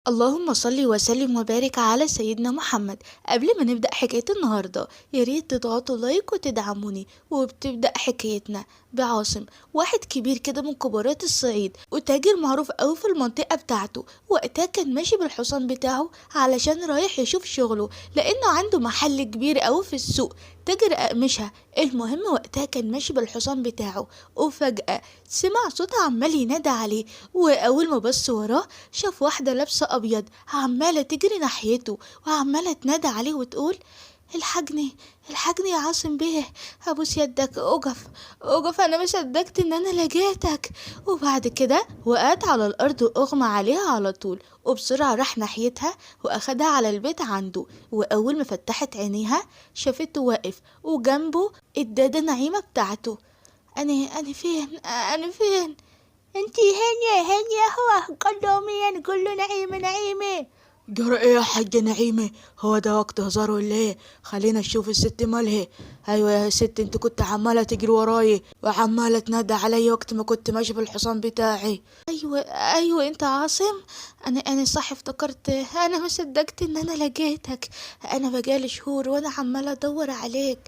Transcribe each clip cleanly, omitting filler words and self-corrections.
اللهم صل وسلم وبارك على سيدنا محمد. قبل ما نبدأ حكاية النهاردة ياريت تضغطوا لايك وتدعموني. وبتبدأ حكايتنا بعاصم، واحد كبير كده من كبارات الصعيد وتاجر معروف أوي في المنطقة بتاعته. وقتها كان ماشي بالحصان بتاعه علشان رايح يشوف شغله، لأنه عنده محل كبير أوي في السوق، تاجر أقمشة. المهم وقتها كان ماشي بالحصان بتاعه، وفجأة سمع صوت عمال ينادى عليه. وأول ما بص وراه شاف واحدة لابسة أبيض عمالة تجري ناحيته، وعمالة تنادى عليه وتقول: الحجني، الحجني يا عاصم بيه، ابوس يدك، اقف، اقف، انا ما صدقت ان انا لقيتك. وبعد كده وقعت على الارض واغمى عليها على طول. وبسرعة راح ناحيتها واخدها على البيت عنده. واول ما فتحت عينيها شافته واقف وجنبه الدادة نعيمة بتاعته. انا فين، انا فين؟ انتي هنا هو كله مين؟ كله نعيمة نعيمة. جرى ايه يا حاجة نعيمة؟ هو ده وقت هزار ولا ايه؟ خلينا نشوف الست مالها. ايوه يا ست، انت كنت عمالة تجري وراي وعمالة تنادى علي وقت ما كنت ماشي بالحصان بتاعي. ايوه انت عاصم. انا صح افتكرت، انا ما صدقت ان انا لقيتك. انا بقالي شهور وانا عمالة ادور عليك.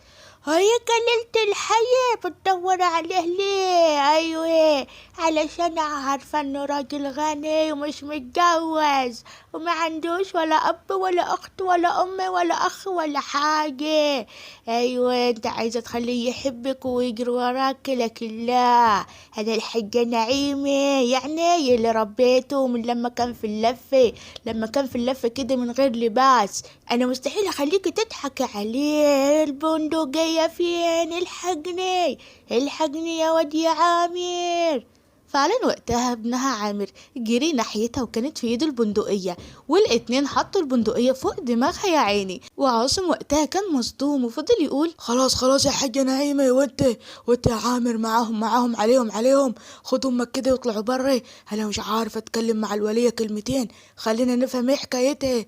هي كللت الحي بتدور عليه ليه؟ ايوه علشان عارفة انه راجل غني ومش متجوز، وما عندوش ولا اب ولا اخت ولا ام ولا اخ ولا حاجة. ايوه انت عايزة تخليه يحبك ويجري وراك، لكن لا، انا الحاجة نعيمة، يعني اللي ربيته من لما كان في اللفة، لما كان في اللفة كده من غير لباس. انا مستحيل اخليكي تضحكي عليه. البندقية فين؟ الحقني، الحقني يا واد يا عامر. فعلا وقتها ابنها عامر جري ناحيتها وكانت في ايده البندقية، والاتنين حطوا البندقية فوق دماغها يا عيني. وعاصم وقتها كان مصدوم وفضل يقول: خلاص خلاص يا حاجة نعيمة، وانت يا عامر معاهم عليهم. خد امك كده واطلعوا برا، انا مش عارفة اتكلم مع الولية كلمتين، خلينا نفهم ايه حكايتها.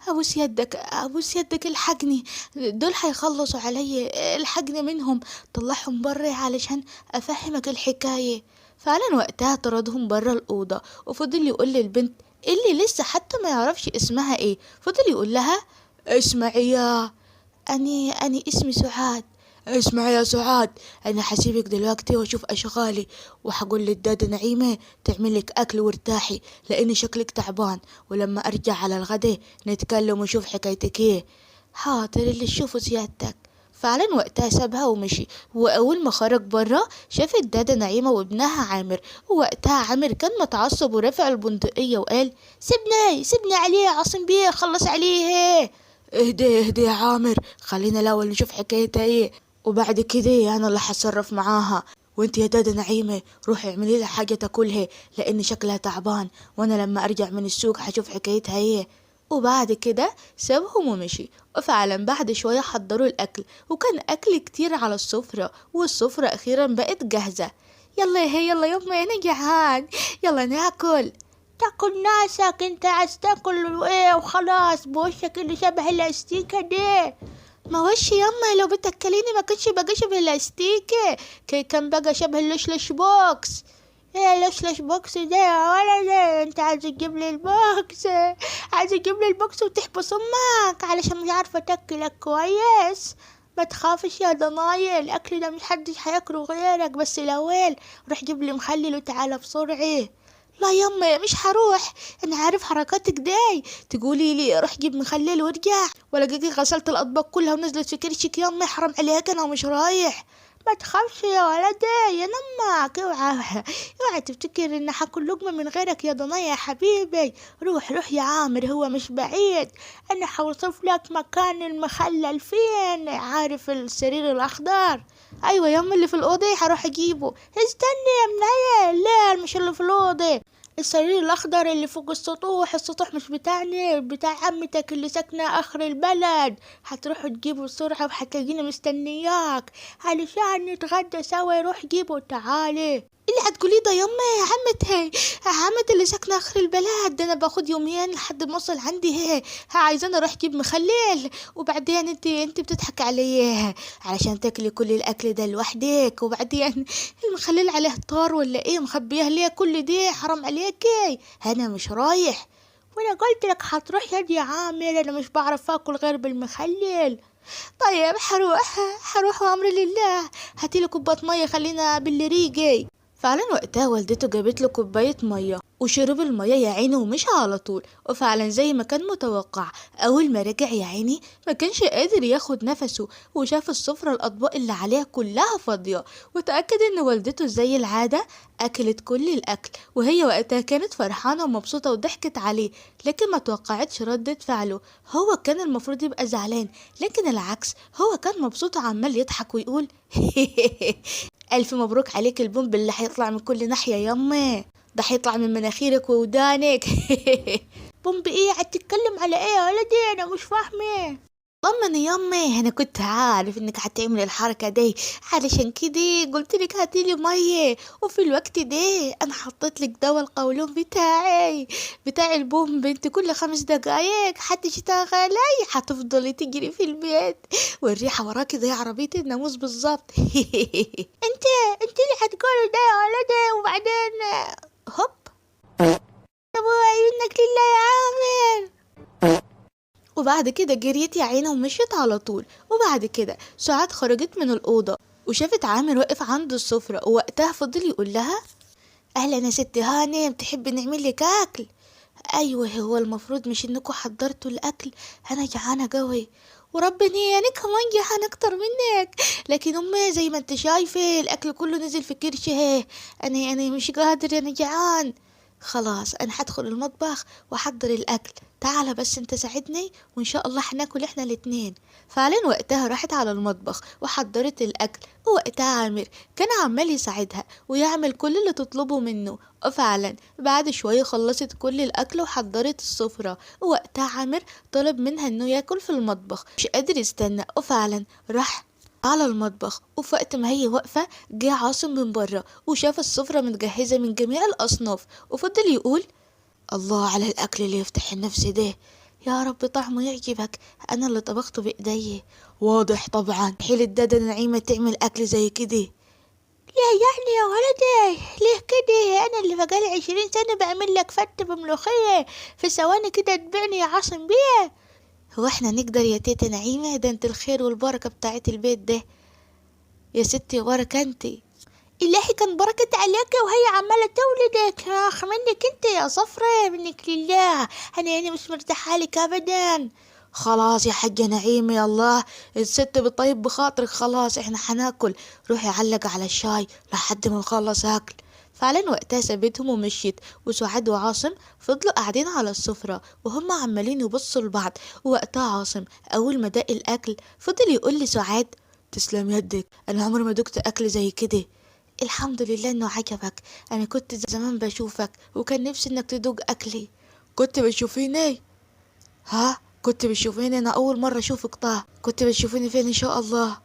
ابوس يدك، ابوس يدك، الحقني، دول هيخلصوا علي، الحقني منهم، طلعهم بره علشان افهمك الحكاية. فعلا وقتها طردهم بره الأوضة، وفضل يقول للبنت اللي لسه حتى ما يعرفش اسمها ايه، فضل يقول لها: اسمعي يا اني اسمي سعاد. اسمعي يا سعاد، انا حسيبك دلوقتي واشوف اشغالي، وحقول للدادة نعيمة تعملك اكل وارتاحي، لان شكلك تعبان، ولما ارجع على الغدا نتكلم ونشوف حكايتك ايه. حاضر، اللي تشوفه سيادتك. فعلا وقتها سابها ومشي. واول ما خرج بره شاف الدادة نعيمة وابنها عامر. ووقتها عامر كان متعصب ورافع البندقية وقال: سيبني عليه يا عاصم بيه، خلص عليه. اهدي يا عامر، خلينا الاول نشوف حكايتها ايه، وبعد كده انا اللي هتصرف معاها. وانت يا دادا نعيمة روحي اعملي لها حاجة تاكلها، لان شكلها تعبان، وانا لما ارجع من السوق هشوف حكايتها ايه. وبعد كده سابهم ومشي. وفعلا بعد شوية حضروا الأكل، وكان أكل كتير على السفرة، والسفرة أخيرا بقت جاهزة. يلا يا هي، يلا يما، أنا جعان، يلا ناكل. تاكل ناسك، انت عايز تاكل ايه وخلاص بوشك اللي شبه الاستيكة دي؟ ما وش يما، لو بتاكليني ما كانش بقى شبه الاستيكة، كان بقى شبه اللشلش بوكس. ايه اللشلش بوكس ده يا ولد؟ انت عايز تجيب لي البوكس، عايز تجيب لي البوكس وتحبس امك علشان مش عارفه تاكلك كويس؟ ما تخافش يا ضنايا، الاكل ده مش حدش هياكله غيرك، بس الاول روح جيب لي مخلل وتعالى بسرعه. لا يما مش هروح، انا عارف حركاتك داي، تقولي لي روح جيب مخلل وارجع، ولا جيجي غسلت الاطباق كلها ونزلت في كرشك. يما حرام عليك، انا مش رايح. ما تخافش يا ولدي، يا نمك، اوعى تفتكر ان هاكل لقمه من غيرك يا ضنايا يا حبيبي. روح يا عامر، هو مش بعيد، انا هوصف لك مكان المخلل فين. عارف السرير الاخضر؟ ايوه يا اللي في الاوضه، هروح اجيبه. استني يا منيل، لا مش اللي في الاوضه، السرير الاخضر اللي فوق السطوح. السطوح مش بتاعنا، بتاع عمتك اللي ساكنه اخر البلد. هتروح تجيبه بسرعه وهتلاقيني مستنياك علشان نتغدى سوا. روح جيبه وتعالي. اللي هتقولي ده يما يا عمتي، عمتي اللي ساكنه اخر البلد ده انا باخد يومين لحد ما اوصل عندي، هي عايزاني اروح اجيب مخلل. وبعدين انت بتضحك عليا علشان تاكلي كل الاكل ده لوحدك، وبعدين المخلل عليه طار ولا ايه؟ مخبيه ليه كل دي؟ حرام عليكي، انا مش رايح. وانا قلت لك هتروح يا عامر، انا مش بعرف اكل غير بالمخلل. طيب هروح وامر لله، هاتيلي كوبايه ميه خلينا بالريقي. فعلا وقتها والدته جابت له كوبايه ميه وشرب الميه يا عيني ومشى على طول. وفعلا زي ما كان متوقع، اول ما رجع يا عيني ما كانش قادر ياخد نفسه، وشاف السفرة الاطباق اللي عليها كلها فاضيه، وتاكد ان والدته زي العاده اكلت كل الاكل. وهي وقتها كانت فرحانه ومبسوطه وضحكت عليه، لكن ما توقعتش ردة فعله. هو كان المفروض يبقى زعلان، لكن العكس، هو كان مبسوط وعمال يضحك ويقول ألف مبروك عليك البومب اللي هيطلع من كل ناحية يامي، ده هيطلع من مناخيرك وودانك. بومب ايه؟ هتتكلم على ايه يا ولدي؟ انا مش فاهمه. طمني يامي، انا كنت عارف انك هتعمل الحركة دي، علشان كده قلتلك هاتيلي مية، وفي الوقت ده انا حطيتلك دواء القولون بتاع البومب. انت كل 5 دقايق هتشتغلي، هتفضلي تجري في البيت والريحة وراكي زي عربية الناموس بالظبط. انت اللي هتقولي ده يا ولدي. وبعدين هوب، ابو عيونك لله يا عامر. وبعد كده جريت يا عينه ومشيت على طول. وبعد كده سعاد خرجت من الأوضة وشافت عامر واقف عند السفرة، ووقتها فضل يقول لها أهلا يا ست هانم، تحب نعمل لك أكل؟ أيوه، هو المفروض مش إنكم حضرتوا الأكل؟ أنا جعانة قوي، وربني أنا كمان جعانة أكتر منك، لكن أمي زي ما أنت شايفة الأكل كله نزل في كرشه. أنا مش قادر، أنا جعان. خلاص أنا هدخل المطبخ وأحضر الأكل، تعال بس انت ساعدني وان شاء الله هناكل احنا الاتنين. فعلا وقتها راحت على المطبخ وحضرت الاكل، ووقتها عامر كان عمال يساعدها ويعمل كل اللي تطلبه منه. وفعلا بعد شوية خلصت كل الاكل وحضرت السفرة، ووقتها عامر طلب منها انه ياكل في المطبخ، مش قادر يستنى. وفعلا راح على المطبخ، وفي وقت ما هي واقفة جه عاصم من بره وشاف السفرة متجهزة من جميع الأصناف، وفضل يقول الله على الأكل اللي يفتح النفس ده، يا رب طعمه يعجبك، أنا اللي طبخته بإيدي. واضح طبعا حيل الدادة نعيمة تعمل أكل زي كده. ليه يعني يا ولدي؟ ليه كده؟ أنا اللي بقالي 20 سنة بعمل لك فتة بملوخية في ثواني كده تبيعني يا عاصم بيه. هو احنا نقدر يا تيتا نعيمة؟ ده انت الخير والبركة بتاعت البيت ده يا ستي، بركة انتي. إلهي كان بركة عليك وهي عمالة تولدك، اخ منك انت يا صفرة، منك لله، انا مش مرتاحة لك ابدا. خلاص يا حاجة نعيمة، يا الله الست بطيب بخاطرك، خلاص احنا حناكل، روحي علق على الشاي لحد ما نخلص اكل. فعلا وقتها سابتهم ومشيت، وسعاد وعاصم فضلوا قاعدين على السفرة وهم عمالين يبصوا لبعض. ووقتها عاصم اول ما داق الاكل فضل يقول لسعاد تسلم يدك، انا عمري ما دقت اكل زي كده. الحمد لله انه عجبك، انا كنت زمان بشوفك وكان نفسي انك تدوق اكلي. كنت بتشوفيني؟ ها، كنت بتشوفيني؟ انا اول مرة اشوفك. طه كنت بتشوفيني فين؟ ان شاء الله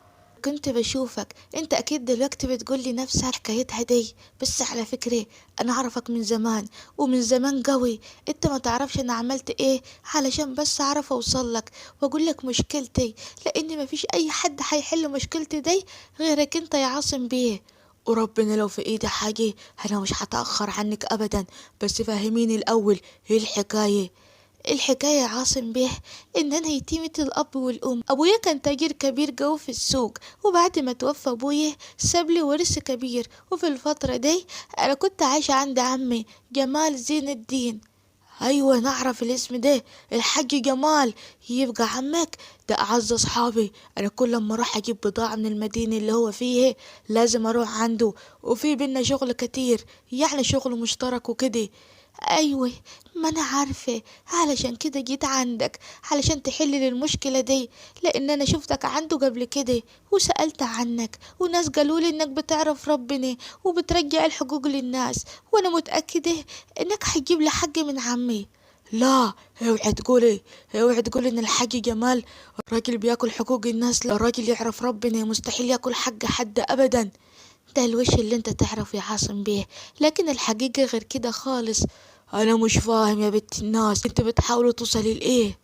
كنت بشوفك. انت اكيد دلوقتي بتقولي نفس حكايتها دي، بس على فكرة انا اعرفك من زمان ومن زمان قوي. انت ما تعرفش انا عملت ايه علشان بس اعرف اوصل لك واقول لك مشكلتي، لان مفيش اي حد هيحل مشكلتي دي غيرك انت يا عاصم بيه. وربنا لو في ايدي حاجة انا مش هتأخر عنك ابدا، بس فهميني الاول ايه الحكاية. الحكاية يا عاصم بيه ان انا يتيمة الاب والام. ابويا كان تاجر كبير جو في السوق، وبعد ما توفى ابويا سابلي ورث كبير، وفي الفترة دي انا كنت عايشة عند عمي جمال زين الدين. ايوه نعرف الاسم ده، الحاج جمال. يبقى عمك ده اعز اصحابي، انا كل لما اروح اجيب بضاعة من المدينة اللي هو فيه لازم اروح عنده، وفي بينا شغل كتير، يعني شغل مشترك وكده. ايوه ما انا عارفة، علشان كده جيت عندك علشان تحلي المشكلة دي، لان انا شفتك عنده قبل كده وسألت عنك، وناس قالولي انك بتعرف ربنا وبترجع الحقوق للناس، وانا متأكدة انك هتجيب لي حق من عمي. لا، اوعي تقولي ان الحاج جمال راجل بياكل حقوق الناس، لا، راجل يعرف ربنا مستحيل ياكل حق حد ابدا. ده الوش اللي انت تعرف يا عاصم بيه، لكن الحقيقة غير كده خالص. انا مش فاهم يا بنت الناس، انت بتحاولوا توصلي لايه؟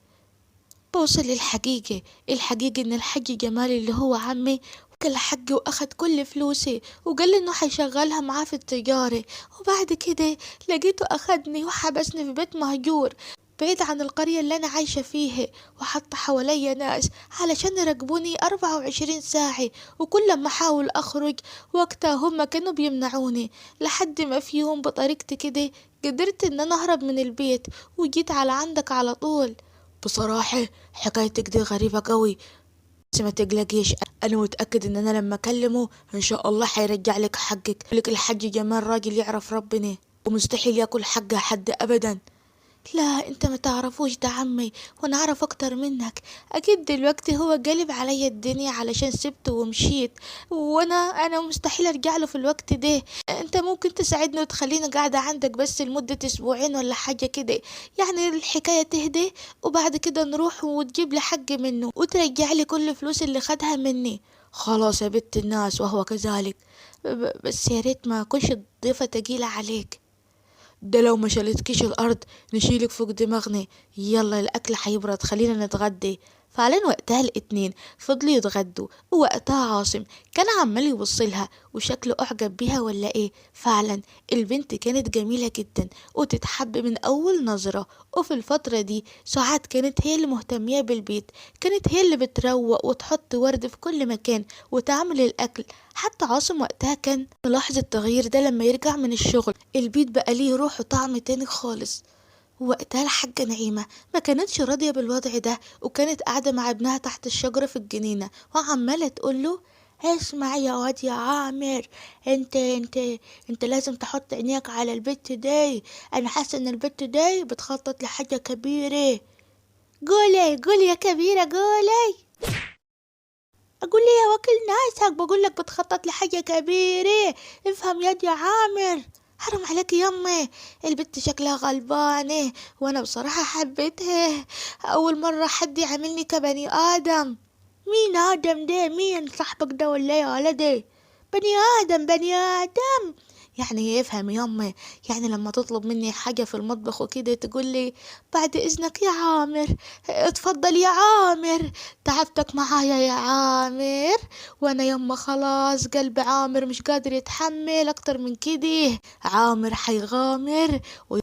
بوصل للحقيقة. الحقيقة ان الحاج جمال اللي هو عمي كل حقي واخد كل فلوسي، وقال لي انه هيشغلها معاه في التجارة، وبعد كده لقيته اخدني وحبسني في بيت مهجور. بعيد عن القرية اللي أنا عايشة فيها، وحتى حواليا ناس علشان يراقبوني 24 ساعة، وكل ما أحاول أخرج وقتها هم كانوا بيمنعوني، لحد ما في يوم بطريقتي كده قدرت إن أنا أهرب من البيت وجيت على عندك على طول. بصراحة حكايتك دي غريبة قوي، بس ما تقلقيش، انا متأكد ان انا لما اكلمه ان شاء الله حيرجع لك حقك. لك الحاج جمال راجل يعرف ربنا ومستحيل ياكل حق حد ابدا. لا انت ما تعرفوش ده عمي، وانا اعرف اكتر منك. اكيد دلوقتي هو قلب عليا الدنيا علشان سبته ومشيت، وانا مستحيل ارجع له في الوقت ده. انت ممكن تساعدني وتخليني قاعدة عندك بس لمدة اسبوعين ولا حاجة كده، يعني الحكاية تهدي، وبعد كده نروح وتجيب لي حق منه وترجع لي كل الفلوس اللي خدها مني. خلاص يا بنت الناس وهو كذلك. بس يا ريت ما اكونش ضيفة تقيلة عليك. ده لو ما شالتكيش الارض نشيلك فوق دماغنا. يلا الاكل هيبرد، خلينا نتغدى. فعلا وقتها الاتنين فضلوا يتغدوا، ووقتها عاصم كان عمال يبصلها وشكله اعجب بيها ولا ايه. فعلا البنت كانت جميلة جدا وتتحب من اول نظرة. وفي الفترة دي سعاد كانت هي اللي مهتمية بالبيت، كانت هي اللي بتروق وتحط ورد في كل مكان وتعمل الاكل. حتى عاصم وقتها كان ملاحظ التغيير ده لما يرجع من الشغل، البيت بقى ليه روح وطعم تاني خالص. وقتها الحاجة نعيمة ما كانتش راضية بالوضع ده، وكانت قاعدة مع ابنها تحت الشجرة في الجنينة وعمالة تقوله: اسمع يا واد يا عامر، انت لازم تحط عينيك على البت دي. انا حاسة ان البت دي بتخطط لحاجة كبيرة. قولي يا كبيرة قولي. اقول لي يا وكيل ناسك، بقول لك بتخطط لحاجة كبيرة، افهم يا عامر. حرام عليك يمي، البت شكلها غلبانة وانا بصراحة حبيتها، اول مرة حد يعاملني كبني ادم. مين ادم ده؟ مين صاحبك ده ولا يا ولدي؟ بني ادم بني ادم. يعني يفهم يمي، يعني لما تطلب مني حاجة في المطبخ وكده تقول لي: بعد اذنك يا عامر، اتفضل يا عامر، تعبتك معايا يا عامر. وانا يما خلاص قلب عامر مش قادر يتحمل اكتر من كده. عامر حيغامر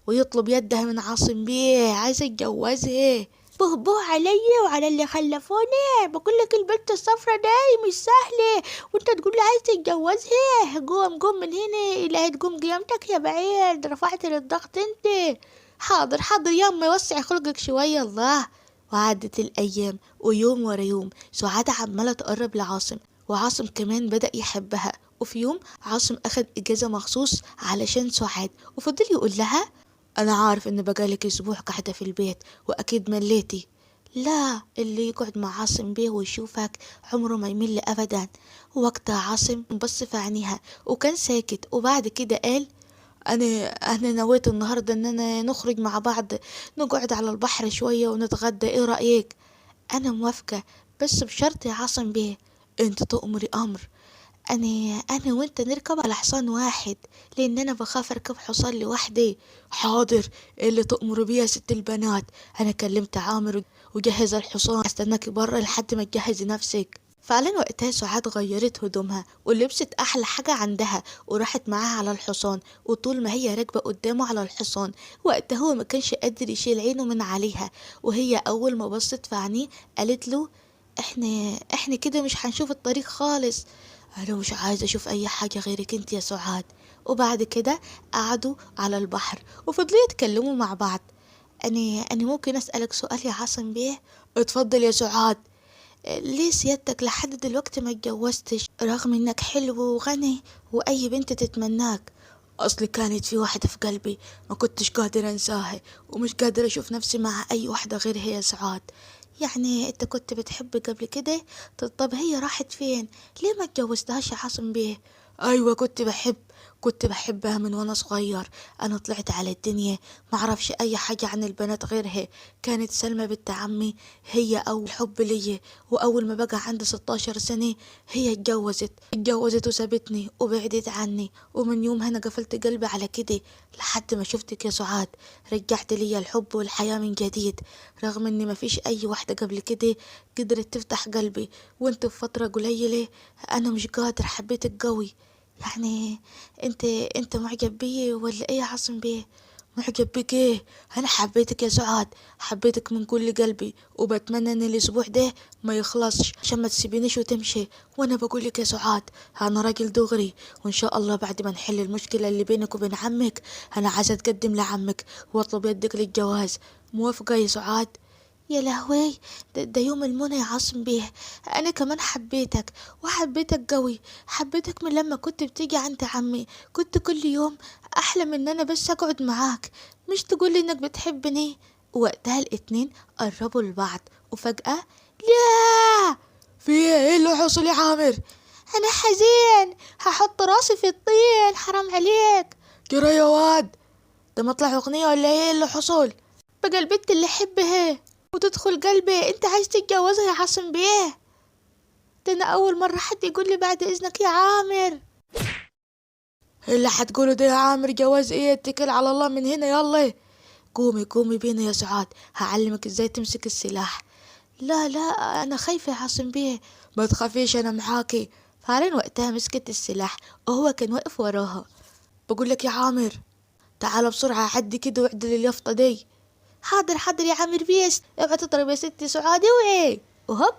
ويطلب يدها من عاصم بيه، عايز يتجوزها. بهبوه علي وعلى اللي خلفوني، بقولك البنت الصفرة دي مش سهلة، وانت تقول لي عايز تتجوزها. قوم من هنا، لا تقوم قيامتك يا بعيد، رفعت للضغط انت. حاضر يامي، وسعي خلقك شوية الله. وعدت الأيام ويوم ورا يوم سعاد عمالة تقرب لعاصم، وعاصم كمان بدأ يحبها. وفي يوم عاصم أخد إجازة مخصوص علشان سعاد، وفضل يقول لها: انا عارف ان بقالك اسبوع قاعدة في البيت واكيد مليتي. لا، اللي يقعد مع عاصم بيه ويشوفك عمره ما يمل أبدا. وقتها عاصم بص في عينيها وكان ساكت، وبعد كده قال: انا نويت النهارده اننا نخرج مع بعض، نقعد على البحر شوية ونتغدى، ايه رأيك؟ أنا موافقة، بس بشرط يا عاصم بيه. انت تؤمري امر. أنا وأنت نركب على حصان واحد، لأن أنا بخاف أركب حصان لوحدي. حاضر، إيه اللي تؤمر بيه يا ست البنات. انا كلمت عامر وجهز الحصان، استناكي برا لحد ما تجهزي نفسك. فعلا وقتها سعاد غيرت هدومها ولبست أحلى حاجة عندها وراحت معاها على الحصان. وطول ما هي راكبة قدامه على الحصان، وقتها هو ما كانش قادر يشيل عينه من عليها. وهي أول ما بصت في عينيه قالت له: احنا كده مش هنشوف الطريق خالص. انا مش عايزة اشوف اي حاجة غيرك انت يا سعاد. وبعد كده قعدوا على البحر وفضلوا يتكلموا مع بعض. أنا ممكن أسألك سؤال يا عاصم بيه؟ اتفضل يا سعاد. ليه سيادتك لحد دلوقتي ما اتجوزتش رغم انك حلو وغني واي بنت تتمناك؟ اصل كانت في واحدة في قلبي ما كنتش قادر انساها، ومش قادر اشوف نفسي مع اي واحدة غيرها يا سعاد. يعني انت كنت بتحب قبل كده؟ طب هي راحت فين؟ ليه ما اتجوزتهاش يا حسن بيه؟ ايوه كنت بحبها من وانا صغير. انا طلعت على الدنيا معرفش اي حاجة عن البنات غيرها. كانت سلمى بنت عمي هي اول حب ليا، واول ما بقى عندي 16 سنة هي اتجوزت وسابتني وبعدت عني. ومن يومها انا قفلت قلبي على كده لحد ما شفتك يا سعاد. رجعت ليا الحب والحياة من جديد، رغم ان مفيش اي واحدة قبل كده قدرت تفتح قلبي، وانت في فترة قليلة انا مش قادر، حبيتك قوي. يعني انت معجب بيه ولا ايه يا عاصم بيه؟ معجب بك ايه؟ انا حبيتك يا سعاد، حبيتك من كل قلبي، وبتمنى ان الاسبوع ده ما يخلصش عشان ما تسيبينيش وتمشي. وانا بقولك يا سعاد، انا راجل دغري، وان شاء الله بعد ما نحل المشكلة اللي بينك وبين عمك انا عايزة اتقدم لعمك واطلب يدك للجواز. موافقة يا سعاد؟ يا لهوي، ده يوم المنى يا عاصم بيه. انا كمان حبيتك، وحبيتك قوي. حبيتك من لما كنت بتيجي عند عمي، كنت كل يوم احلم ان انا بس اقعد معاك، مش تقولي انك بتحبني. وقتها الاتنين قربوا لبعض، وفجأة لا. في ايه اللي حصل يا عامر؟ انا حزين، هحط راسي في الطين، حرام عليك. جرى يا واد، ده مطلع اغنية ولا ايه اللي حصل؟ بقى البنت اللي احبها وتدخل قلبي انت عايز تتجوزها يا عاصم بيه؟ ده انا اول مرة حد يقول لي بعد اذنك يا عامر. اللي حتقوله ده يا عامر جواز ايه؟ اتكل على الله من هنا يلا. قومي بينا يا سعاد، هعلمك ازاي تمسك السلاح. لا لا، انا خايفة يا عاصم بيه. ما تخافيش انا معاكي. فعلا وقتها مسكت السلاح وهو كان واقف وراها. بقول لك يا عامر، تعال بسرعة عدي كده واعدل اليافطة دي. حاضر حاضر يا عامر بيس، اوعى تضرب يا ستي سعادة وايه. وهب.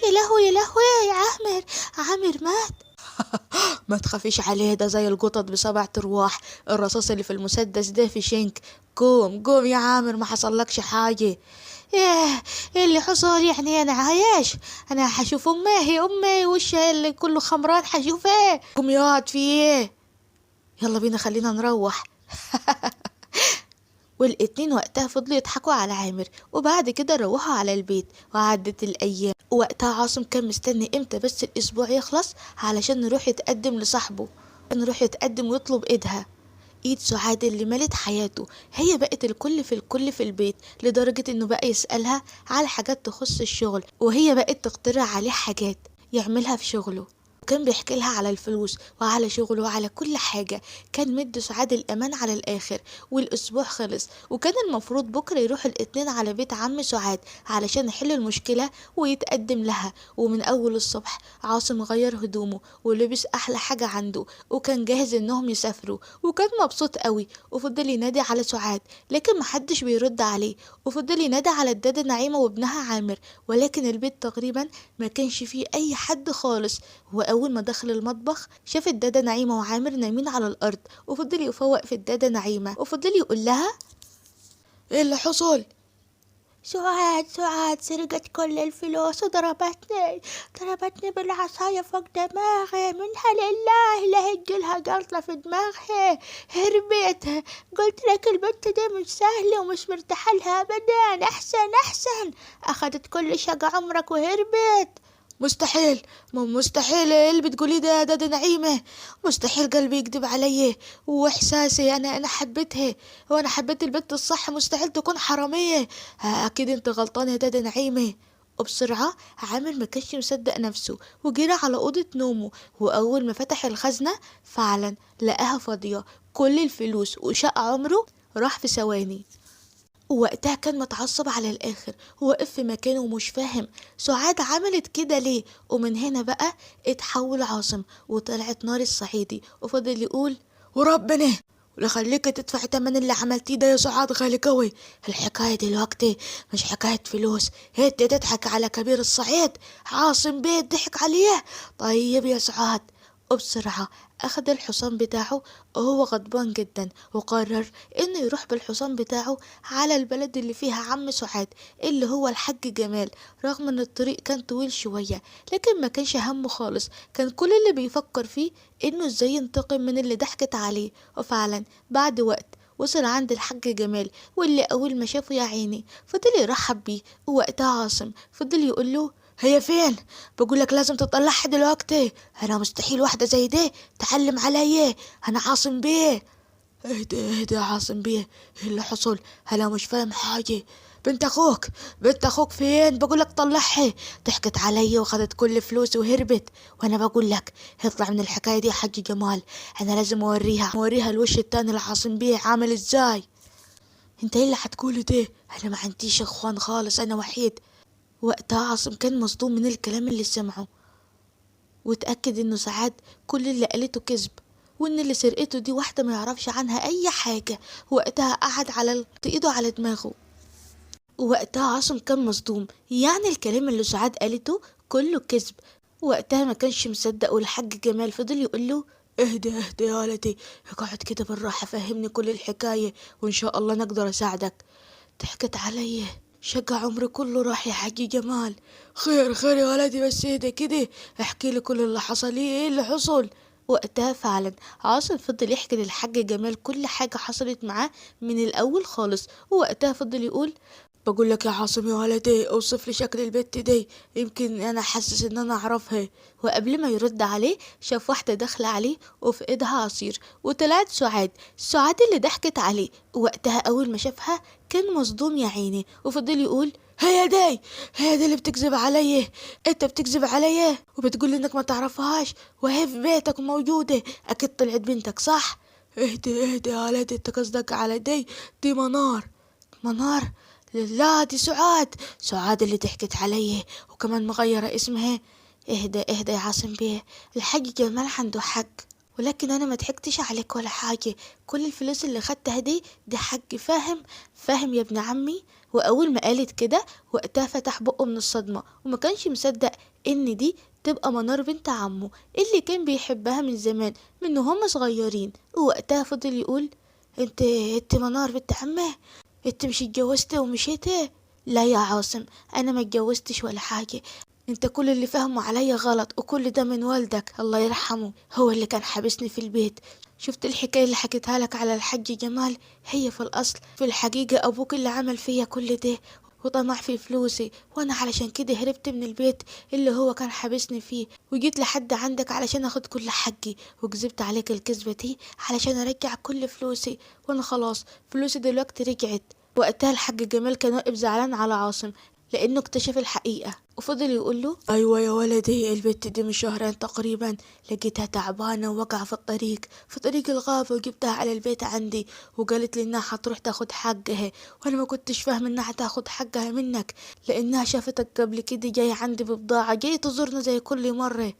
يا لهوي يا لهوي يا عامر، عامر مات. ما تخافيش عليه، ده زي القطط ب7 ارواح، الرصاص اللي في المسدس ده في شنك. قوم يا عامر، ما حصلكش حاجة. ايه اللي حصل يعني؟ انا عايش، انا حشوف امي، هي امي وشها اللي كله خمرات حشوف ايه. قوم يا واد، في ايه؟ يلا بينا خلينا نروح. والاتنين وقتها فضلوا يضحكوا على عامر، وبعد كده روحوا على البيت. وعدت الايام، وقتها عاصم كان مستني امتى بس الاسبوع يخلص علشان نروح يتقدم لصاحبه، نروح يتقدم ويطلب ايدها. ايد سعاد اللي ملت حياته، هي بقت الكل في الكل في البيت، لدرجة انه بقى يسألها على حاجات تخص الشغل، وهي بقت تقترح عليه حاجات يعملها في شغله. وكان بيحكي لها على الفلوس وعلى شغله وعلى كل حاجة. كان مد سعاد الأمان على الآخر. والأسبوع خلص، وكان المفروض بكرة يروح الاتنين على بيت عم سعاد علشان يحل المشكلة ويتقدم لها. ومن أول الصبح عاصم غير هدومه ولبس أحلى حاجة عنده، وكان جاهز إنهم يسافروا، وكان مبسوط قوي. وفضل ينادي على سعاد لكن محدش بيرد عليه، وفضل ينادي على الدادة نعيمة وابنها عامر، ولكن البيت تقريبا ما كانش فيه أي حد خالص. وأول ما دخل المطبخ شاف الدادة نعيمة وعامر نايمين على الأرض، وفضل يفوق في الدادة نعيمة وفضل يقول لها ايه اللي حصل؟ سعاد سرقت كل الفلوس وضربتني بالعصاية فوق دماغي، منها لله لا هيجيلها جلطة في دماغها. هربت. قلت لك البنت دي مش سهلة ومش مرتاحة لها أبدا. أحسن أخدت كل شقة عمرك وهربت. مستحيل، مستحيل. ايه اللي بتقوليه ده يا دادا نعيمة؟ مستحيل، قلبي يكذب علي، واحساسي انا حبيتها، وانا حبيت البنت الصح، مستحيل تكون حرامية. اكيد انت غلطان يا دادا نعيمة. وبسرعة عامر ما كانش مصدق نفسه، وجرى على أوضة نومه. وأول ما فتح الخزنة فعلا لقاها فاضية، كل الفلوس وشقة عمره راح في ثواني. ووقتها كان متعصب على الآخر، ووقف في مكانه ومش فاهم سعاد عملت كده ليه. ومن هنا بقى اتحول عاصم وطلعت نار الصعيدي، وفضل يقول وربنا ولا خليك تدفع تمن اللي عملتيه ده يا سعاد، غالي قوي. الحكاية دلوقتي مش حكاية فلوس، انت تضحك على كبير الصعيد، عاصم بيه ضحك عليه. طيب يا سعاد. وبسرعة أخد الحصان بتاعه وهو غضبان جدا، وقرر إنه يروح بالحصان بتاعه على البلد اللي فيها عم سعاد اللي هو الحاج جمال. رغم إن الطريق كان طويل شوية لكن ما كانش همه خالص، كان كل اللي بيفكر فيه إنه إزاي ينتقم من اللي ضحكت عليه. وفعلا بعد وقت وصل عند الحاج جمال، واللي أول ما شافه يا عيني فضل يرحب بيه. ووقتها عاصم فضل يقوله هي فين؟ بقولك لازم تطلعها دلوقتي، انا مستحيل واحدة زي دي تعلم عليا، انا عاصم بيه. اهدى يا عاصم بيه، ايه اللي حصل؟ انا مش فاهم حاجة. بنت اخوك فين؟ بقولك طلعها، ضحكت عليا واخدت كل فلوسي وهربت، وانا بقولك اطلع من الحكاية دي يا حاج جمال، انا لازم اوريها الوش التاني لعاصم بيه عامل ازاي. انت ايه اللي هتقوله ده؟ انا ما عنديش اخوان خالص، انا وحيد. وقتها عاصم كان مصدوم من الكلام اللي سمعه، وتأكد انه سعاد كل اللي قالته كذب، وإن اللي سرقته دي واحدة ما يعرفش عنها أي حاجة. وقتها قعد على إيده على دماغه. ووقتها عاصم كان مصدوم، يعني الكلام اللي سعاد قالته كله كذب. وقتها ما كانش مصدق، والحاج جمال فضل يقوله اهدى اهدى يا ولدي، اقعد كده بالراحة، فهمني كل الحكاية وإن شاء الله نقدر أساعدك. ضحكت علي، شقى عمري كله راح يا حاج جمال. خير خير يا ولدي، بس اهدى كده، احكي لي كل اللي حصل، ايه اللي حصل؟ وقتها فعلا عاصم فضل يحكي للحاج جمال كل حاجة حصلت معاه من الأول خالص. ووقتها فضل يقول بقول لك يا عاصم يا ولدي، اوصف لي شكل البت دي، يمكن انا حاسس ان انا اعرفها. وقبل ما يرد عليه شاف واحدة داخلة عليه وفي ايدها عصير، وطلعت سعاد اللي ضحكت عليه. وقتها أول ما شافها كان مصدوم يا عيني، وفضل يقول هي دي اللي بتكذب عليا، انت بتكذب عليا وبتقول انك ما تعرفهاش وهي في بيتك موجودة، اكيد طلعت بنتك صح؟ اهدي اهدي يا ولدي، انت قصدك على دي منار. لا دي سعاد اللي ضحكت علي وكمان مغيرة اسمها. اهدى اهدى يا عاصم بيه، الحاج جمال عنده حق، ولكن انا ما ضحكتش عليك ولا حاجة. كل الفلوس اللي خدتها دي حق، فاهم يا ابن عمي. واول ما قالت كده وقتها فتح بقه من الصدمة، وما كانش مصدق ان دي تبقى منار بنت عمه اللي كان بيحبها من زمان، من هم صغيرين. ووقتها فضل يقول انت منار بنت عمه، انت مش اتجوزت ومشيت؟ لا يا عاصم، انا ما اتجوزتش ولا حاجة، انت كل اللي فهمه عليا غلط، وكل ده من والدك الله يرحمه، هو اللي كان حابسني في البيت. شفت الحكاية اللي حكيتها لك على الحاج جمال؟ هي في الأصل في الحقيقة أبوك اللي عمل فيا كل ده وطمع في فلوسي، وانا علشان كده هربت من البيت اللي هو كان حابسني فيه، وجيت لحد عندك علشان اخد كل حقي، وكذبت عليك الكذبة دي علشان ارجع كل فلوسي، وانا خلاص فلوسي دلوقتي رجعت. وقتها الحاج جمال كان واقف زعلان على عاصم لانه اكتشف الحقيقة، وفضل يقول له ايوه يا ولدي، البت دي من شهرين تقريبا لقيتها تعبانة ووقع في طريق الغابة، وجبتها على البيت عندي وقالت لي انها حتروح تاخد حقها، وانا ما كنتش فاهم انها تاخد حقها منك لانها شافتك قبل كده جاي عندي ببضاعة، جاي تزورنا زي كل مرة.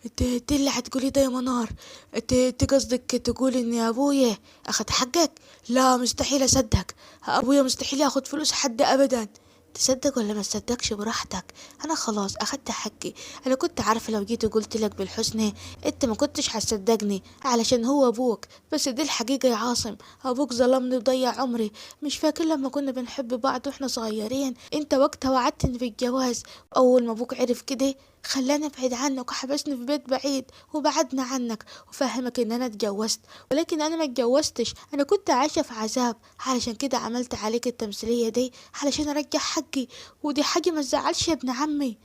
انت اللي هتقولي ده يا منار؟ انت قصدك تقول ان ابويا اخد حقك؟ لا مستحيل اصدق، ابويا مستحيل ياخد فلوس حد ابدا. تصدق ولا ما تصدقش براحتك، انا خلاص اخدت حقي. انا كنت عارفه لو جيت وقلت لك بالحسنى انت ما كنتش هتصدقني علشان هو ابوك، بس دي الحقيقه يا عاصم، ابوك ظلمني وضيع عمري. مش فاكر لما كنا بنحب بعض واحنا صغيرين انت وقتها وعدتني بالجواز؟ اول ما ابوك عرف كده خلاني ابعد عنك وحبسني في بيت بعيد وبعدنا عنك وفهمك ان انا اتجوزت، ولكن انا ما اتجوزتش، انا كنت عايشه في عذاب، علشان كده عملت عليك التمثيليه دي علشان ارجع حقي، ودي حاجه ما تزعلش يا ابن عمي.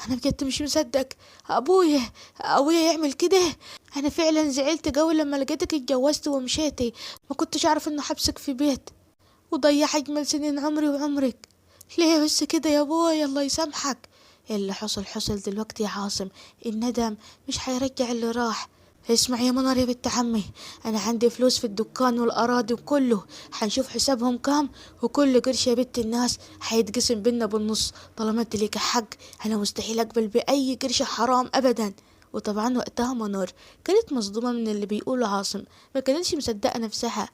انا بجد مش مصدق ابويا يعمل كده. انا فعلا زعلت قوي لما لقيتك اتجوزت ومشيتي، ما كنتش اعرف انه حبسك في بيت وضيع اجمل سنين عمري وعمرك. ليه بس كده يا ابويا؟ الله يسامحك. اللي حصل دلوقتي يا عاصم، الندم مش هيرجع اللي راح. اسمع يا منار يا بنت عمي، انا عندي فلوس في الدكان والاراضي وكله، هنشوف حسابهم كام، وكل قرش يا بنت الناس هيتقسم بينا بالنص، طالما انت ليك حق انا مستحيل اقبل باي قرش حرام ابدا. وطبعا وقتها منار كانت مصدومة من اللي بيقوله عاصم، ما كانتش مصدقة نفسها.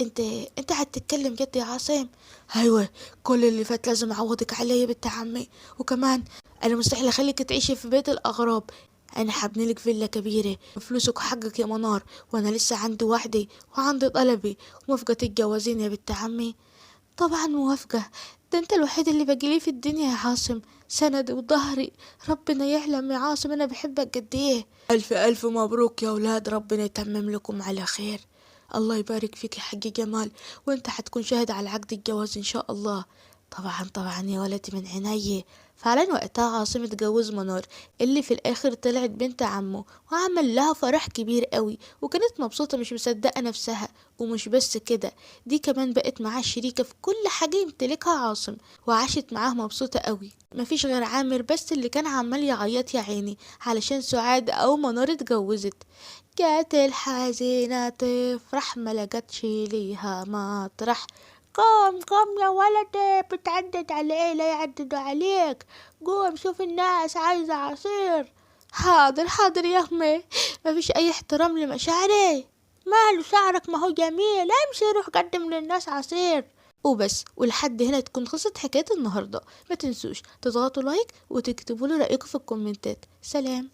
انت انت هتتكلم جد يا عاصم؟ ايوه، كل اللي فات لازم اعوضك عليه يا بنت عمي، وكمان انا مستحيل اخليك تعيشي في بيت الاغراب، انا حبني لك فيلا كبيره فلوسك وحقك يا منار، وانا لسه عندي وحدي وعندي طلبي. موافقه تتجوزين يا بنت عمي؟ طبعا موافقة، ده انت الوحيد اللي باقيلي في الدنيا يا عاصم، سندي وظهري. ربنا يعلم يا عاصم انا بحبك قد ايه. الف الف مبروك يا اولاد، ربنا يتمم لكم على خير. الله يبارك فيك يا حاج جمال، وانت حتكون شاهد على عقد الجواز ان شاء الله. طبعا يا ولدي من عيني. فعلا وقتها عاصم اتجوز منار اللي في الاخر طلعت بنت عمه، وعمل لها فرح كبير قوي، وكانت مبسوطة مش مصدقة نفسها. ومش بس كده، دي كمان بقت معاه شريكة في كل حاجة يمتلكها عاصم، وعاشت معاه مبسوطة قوي. مفيش غير عامر بس اللي كان عمال يعيط يا عيني علشان سعاد او منار اتجوزت. جات الحزينة تفرح ما لقتش ليها مطرح. قوم يا ولدي، بتعدد على ايه؟ لا يعددوا عليك، قوم شوف الناس عايزة عصير. حاضر يا امي، مفيش اي احترام لمشاعري. ماله شعرك ما هو جميل، امشي روح قدم للناس عصير. وبس، ولحد هنا تكون خلصت حكاية النهاردة. ما تنسوش تضغطوا لايك وتكتبوا لي رأيكم في الكومنتات. سلام.